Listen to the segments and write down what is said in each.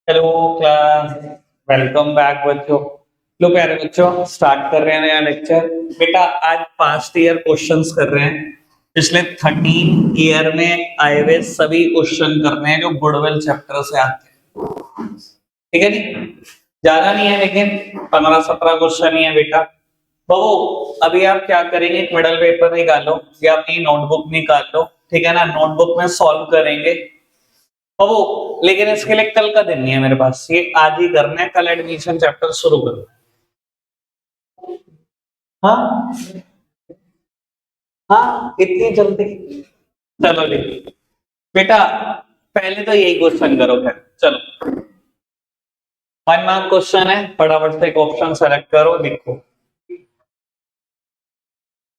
Hello class. Welcome back बच्चों। लो प्यारे बच्चों, स्टार्ट कर रहे हैं नया लेक्चर। बेटा आज पास्ट ईयर क्वेश्चंस कर रहे हैं। पिछले 13 ईयर में आए हुए सभी क्वेश्चन करने हैं जो गुडविल चैप्टर से आते हैं। ठीक है जी, ज्यादा नहीं है लेकिन 15-17 क्वेश्चन ही है बेटा। तो अभी आप क्या करेंगे, एक मिडल पेपर निकालो या अपनी नोटबुक निकाल लो। ठीक है ना, नोटबुक में सॉल्व करेंगे। लेकिन इसके लिए कल का दिन नहीं है मेरे पास, ये आज ही करना है। कल एडमिशन चैप्टर शुरू करो। हाँ हाँ, इतनी जल्दी? चलो जी बेटा, पहले तो यही क्वेश्चन करो फिर। चलो, 1 मार्क क्वेश्चन है, फटाफट से एक ऑप्शन सेलेक्ट करो, लिखो।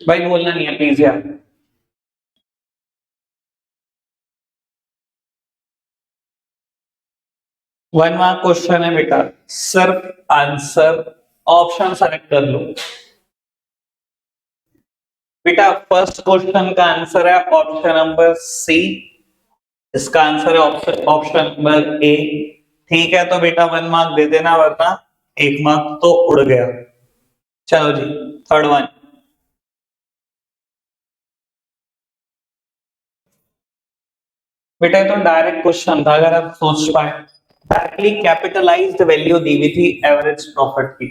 भाई बोलना नहीं है प्लीज यार। 1 मार्क क्वेश्चन है बेटा, सिर्फ आंसर ऑप्शन सेलेक्ट कर लो। बेटा फर्स्ट क्वेश्चन का आंसर है ऑप्शन नंबर सी। इसका आंसर है ऑप्शन ऑप्शन नंबर ए। ठीक है, तो बेटा 1 मार्क दे देना, वरना 1 मार्क तो उड़ गया। चलो जी, थर्ड वन। बेटा ये तो डायरेक्ट क्वेश्चन था, अगर आप सोच पाए। डायरेक्टली कैपिटलाइज्ड वैल्यू दी हुई थी एवरेज प्रॉफिट की।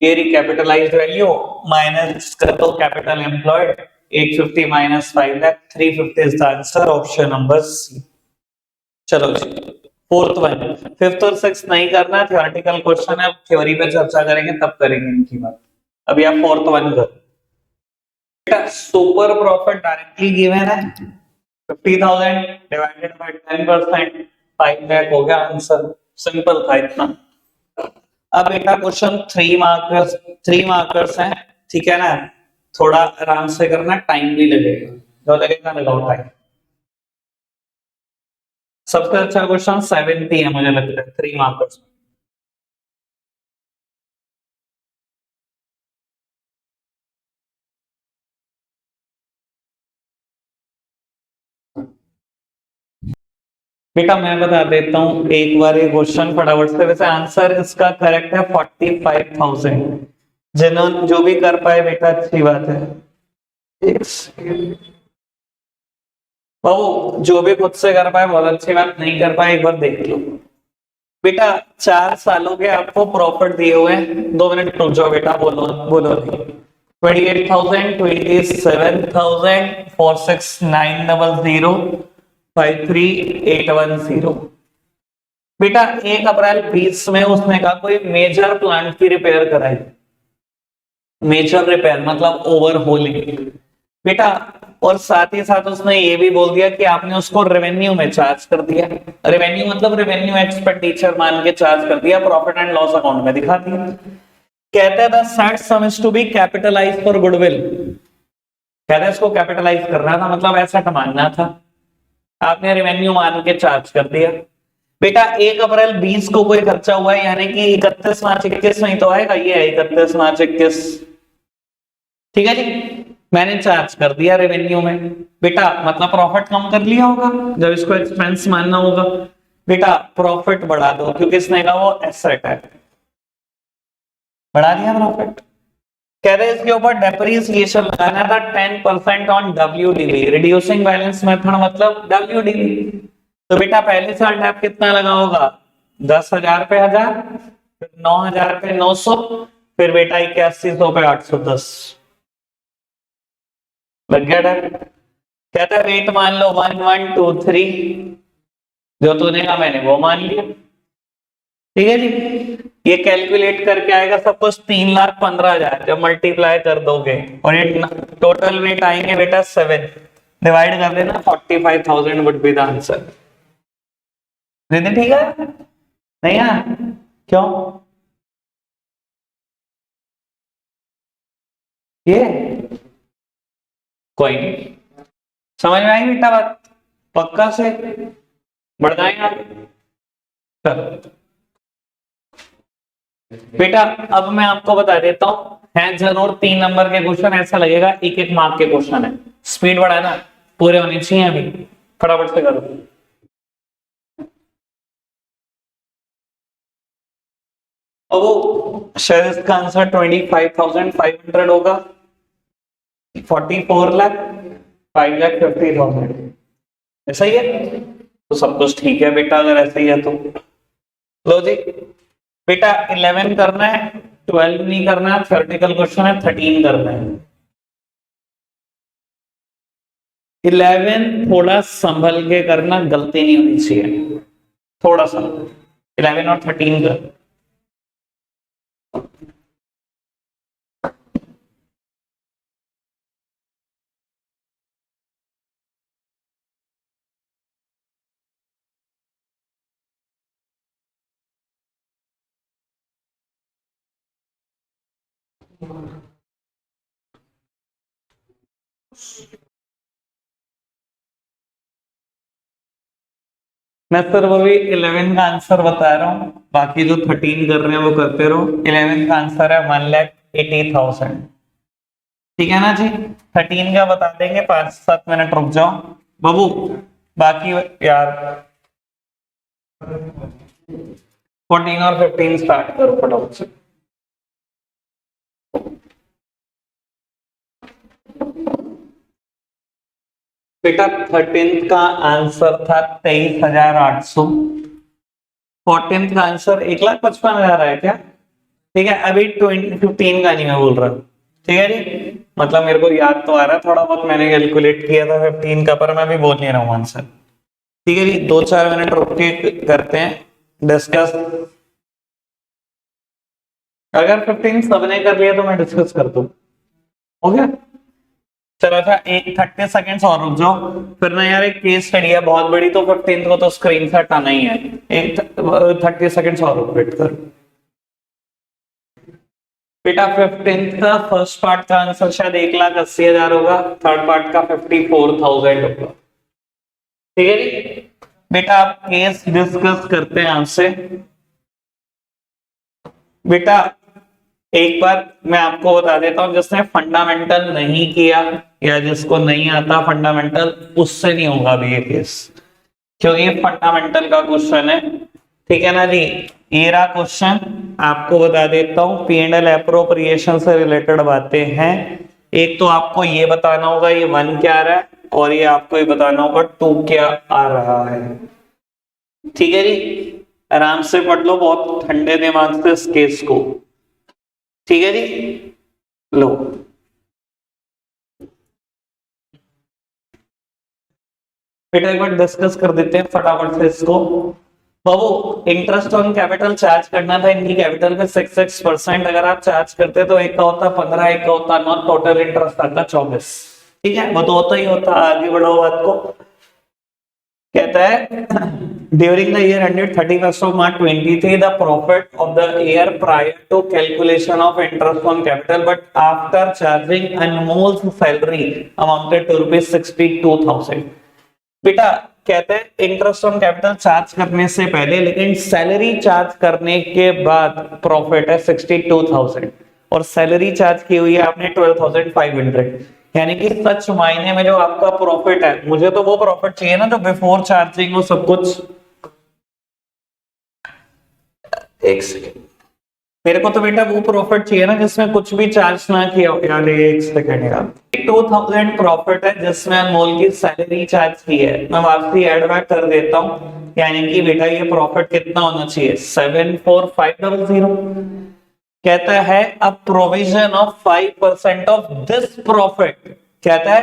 ये कैपिटलाइज्ड वैल्यू माइनस कर दो capital employed. 850 minus 5 lakh, 350 is the answer, option number C. चलो जी, फोर्थ वन। फिफ्थ और सिक्स नहीं करना, थियोरेटिकल क्वेश्चन है, थ्योरी पे चर्चा करेंगे तब करेंगे इनकी बात। अभी आप फोर्थ वन कर। बेटा सुपर प्रॉफिट डायरेक्टली गिवन है, 50,000 डिवाइडेड बाय 10%, 5 लाख हो गया आंसर। सिंपल था इतना। अब बेटा क्वेश्चन 3 मार्कर्स, 3 मार्कर्स हैं। ठीक है ना, थोड़ा आराम से करना, टाइम भी लगेगा, जो लगेगा लगाओ टाइम। सबसे अच्छा क्वेश्चन 7th ही है मुझे लगता है, 3 मार्कर्स। बेटा मैं बता देता हूँ एक बार ये क्वेश्चन फटाफट से। वैसे आंसर इसका करेक्ट है 45,000। जिन्होंने जो भी कर पाए बेटा अच्छी बात है। एक सेकंड। बाबू जो भी खुद से कर पाए बहुत अच्छी बात, नहीं कर पाए एक बार देख लो। बेटा 4 सालों के आपको प्रॉफिट दिए हुए हैं, 2 मिनट रुक जाओ बेटा, बोलो बोलो नहीं। 28,000, 27,000, 46,900, 53,810। बेटा 1 अप्रैल 20 में उसने कहा कोई मेजर प्लांट की रिपेयर कराई। मेजर रिपेयर मतलब ओवरहोलिंग बेटा। और साथ ही साथ उसने ये भी बोल दिया कि आपने उसको रेवेन्यू में चार्ज कर दिया। रेवेन्यू मतलब रेवेन्यू एक्सपेंडिचर मान के चार्ज कर दिया, प्रॉफिट एंड लॉस अकाउंट में दिखा दिया। कहते हैं said sum is to be capitalise for goodwill. कहते हैं इसको कैपिटलाइज करना था, मतलब ऐसा कमाना था। आपने रेवेन्यू मान के चार्ज कर दिया। बेटा 1 अप्रैल 20 को कोई खर्चा हुआ है, यानी कि 31 मार्च 21 में ही तो आएगा। ये है 31 मार्च 21। ठीक है जी, मैंने चार्ज कर दिया रेवेन्यू में। बेटा मतलब प्रॉफिट कम कर लिया होगा जब इसको एक्सपेंस मानना होगा। बेटा प्रॉफिट बढ़ा दो, क्योंकि इसने कहा वो एसेट है, बढ़ा दिया प्रॉफिट। कह रहे इसके ऊपर डेप्रिसिएशन लगाना था 10% on WDV, reducing balance method मतलब WDV। तो बेटा पहले साल डेप कितना लगा होगा, 10,000 पे 1000, फिर 9,000 पे 900, फिर बेटा 8100 पे 810। लग गया डेप। कहता है रेट मान लो 1123, जो तूने कहा मैंने वो मान लिया। ठीक है जी, ये कैलकुलेट करके आएगा सब कुछ 3,15,000 जब मल्टीप्लाई कर दोगे, और ये टोटल वेट आएंगे बेटा 7। डिवाइड कर देना, 45,000 वुड बी द आंसर। दीदी ठीक है? नहीं है? क्यों? ये कोई नहीं, समझ में आई बेटा बात? पक्का से बढ़ जाएंगे आगे। चलो बेटा, अब मैं आपको बता देता हूँ, है जरूर 3 नंबर के क्वेश्चन, ऐसा लगेगा 1-1 मार्क के क्वेश्चन है। स्पीड बढ़ाना, पूरे होने चाहिए अभी, फटाफट से करो। और वो शायद इसका आंसर 25,500 होगा, 44 लाख, 5,50,000, ऐसा ही है। तो सब कुछ ठीक है बेटा, अगर ऐसा ही है तो लो जी बेटा 11 करना है, 12 नहीं करना है, थ्योरेटिकल क्वेश्चन है, 13 करना है। 11 थोड़ा संभल के करना, गलती नहीं होनी चाहिए, थोड़ा सा 11 और 13 कर। मैं सिर्फ अभी 11 का आंसर बता रहा हूं, बाकी जो 13 कर रहे हैं वो करते रहो। 11 का आंसर है 1,80,000, ठीक है ना जी। 13 का बता देंगे, 5-7 मिनट रुक जाओ बाबू, बाकी यार 14 और 15 स्टार्ट करो फटाफट से। बेटा 13 का आंसर था 23,800, 14 का आंसर 1,55,000 है क्या, ठीक है। अभी 15 का नहीं मैं बोल रहा, ठीक है जी। मतलब मेरे को याद तो आ रहा है थोड़ा बहुत, मैंने कैलकुलेट किया था 15 का, पर मैं भी बोल नहीं रहा हूँ आंसर, ठीक है जी। 2-4 मिनट रुक के करते हैं डिस्कस। अगर 15 सबने कर लिया तो मैं डिस्कस कर दूं, हो गया। चलो अच्छा, एक 30 सेकेंड्स और रुक जाओ, फिर ना यार एक केस स्टडी है बहुत बड़ी, तो 15 को तो स्क्रीन शॉट आना ही है। एक 30 सेकेंड्स और वेट कर बेटा। 15 का फर्स्ट पार्ट का आंसर शायद 1,80,000 होगा, थर्ड पार्ट का 54,000 होगा, ठीक है जी। बेटा आप केस डिस्कस करते हैं आपसे। बेटा एक बार मैं आपको बता देता हूं, जिसने फंडामेंटल नहीं किया या जिसको नहीं आता फंडामेंटल, उससे नहीं होगा अभी ये केस, क्योंकि ये फंडामेंटल का क्वेश्चन है, ठीक है ना जी। ये रहा क्वेश्चन, आपको बता देता हूं, P&L एप्रोप्रिएशन से रिलेटेड बातें हैं। एक तो आपको ये बताना होगा ये 1 क्या आ रहा है, और ये आपको ये बताना होगा 2 क्या आ रहा है, ठीक है जी। आराम से पढ़ लो, बहुत ठंडे दिमाग से इस केस को, ठीक है जी। लो बेटा एक बार डिस्कस कर देते हैं फटाफट से इसको। बाबू इंटरेस्ट ऑन कैपिटल चार्ज करना था, इनकी कैपिटल पे 6% अगर आप चार्ज करते तो एक का होता 15, एक का होता 9, टोटल इंटरेस्ट आता 24, ठीक है। वो तो होता ही होता। आगे बढ़ो बात को, कहता है during the year ended 31st of March 23 the profit of the year prior to calculation of interest on capital but after charging Anmol's salary amounted to ₹62,000। बेटा कहते हैं इंटरेस्ट ऑन कैपिटल चार्ज करने से पहले, लेकिन सैलरी चार्ज करने के बाद प्रॉफिट है 62,000, और सैलरी चार्ज की हुई है आपने 12,500, यानी कि सच मायने में जो आपका प्रॉफिट है, मुझे तो वो प्रॉफिट चाहिए ना जो बिफोर चार्जिंग हो सब कुछ। एक सेकेंड, मेरे को तो बेटा वो प्रॉफिट चाहिए ना जिसमें कुछ भी चार्ज ना किया हो। यार एक सेकेंड यार, 2,000 प्रॉफिट है जिसमें अनमोल की सैलरी चार्ज की है, मैं वापसी एड बैक कर देता हूं, यानी कि बेटा ये प्रॉफिट कितना होना चाहिए 74500। कहता है अब provision of 5% of this profit, कहता है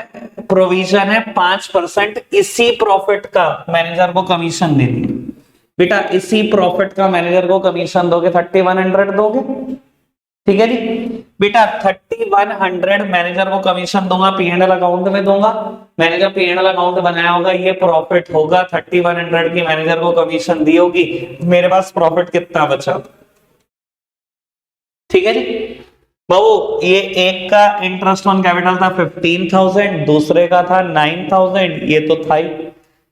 प्रोविजन है 5% इसी प्रॉफिट का मैनेजर को कमीशन देनी। बेटा इसी प्रॉफिट का मैनेजर को कमीशन दोगे 3100 दोगे, ठीक है जी। बेटा 3100 मैनेजर को कमीशन दूंगा, P&L अकाउंट में दूंगा, मैनेजर P&L अकाउंट बनाया होगा, ये प्रॉफिट होगा 3100 की मैनेजर को कमीशन दी होगी, मेरे पास प्रॉफिट कितना बचा, ठीक है जी। बाबू ये एक का इंटरेस्ट ऑन कैपिटल था 15,000, दूसरे का था 9,000, ये तो था ही।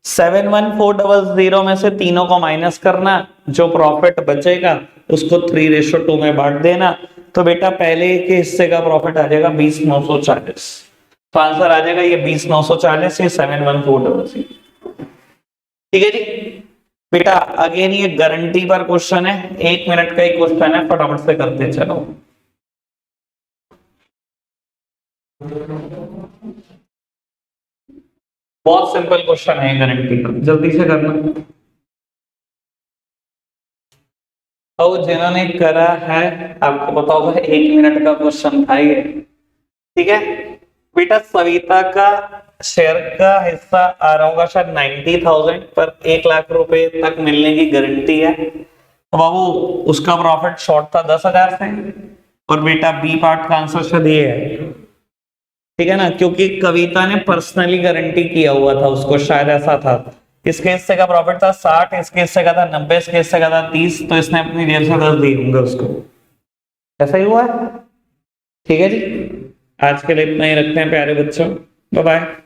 71400 में से तीनों को माइनस करना, जो प्रॉफिट बचेगा उसको 3:2 में बांट देना, तो बेटा पहले के हिस्से का प्रॉफिट आ जाएगा 20,940, तो आंसर आ जाएगा ये 20,940, ये 71400, ठीक है जी। बेटा अगेन ये गारंटी पर क्वेश्चन है, 1 मिनट का ही क्वेश्चन है, फटाफट से करते चलो। बहुत सिंपल क्वेश्चन है गारंटी का, जल्दी से करना। और जिन्होंने करा है आपको पता होगा, 1 मिनट का क्वेश्चन था ये, ठीक है बेटा। सविता का शेयर का हिस्सा आ रहा होगा शायद 90,000 पर 1 लाख रुपए तक मिलने की गारंटी है। तो बाबू उसका प्रॉफिट शॉर्ट था 10,000 से, और बेटा बी पार्ट का आंसर शायद ये है, ठीक है ना, क्योंकि कविता ने पर्सनली गारंटी किया हुआ था उसको, शायद ऐसा था। इसके हिस्से का प्रॉफिट था 60, इसके हिस्से का था 90, इसके हिस्से का था 30, तो इसने अपनी जेब से 10 दिए होंगे उसको, ऐसा ही हुआ है। ठीक है जी, आज के लिए इतना ही रखते हैं प्यारे बच्चों, बाय बाय।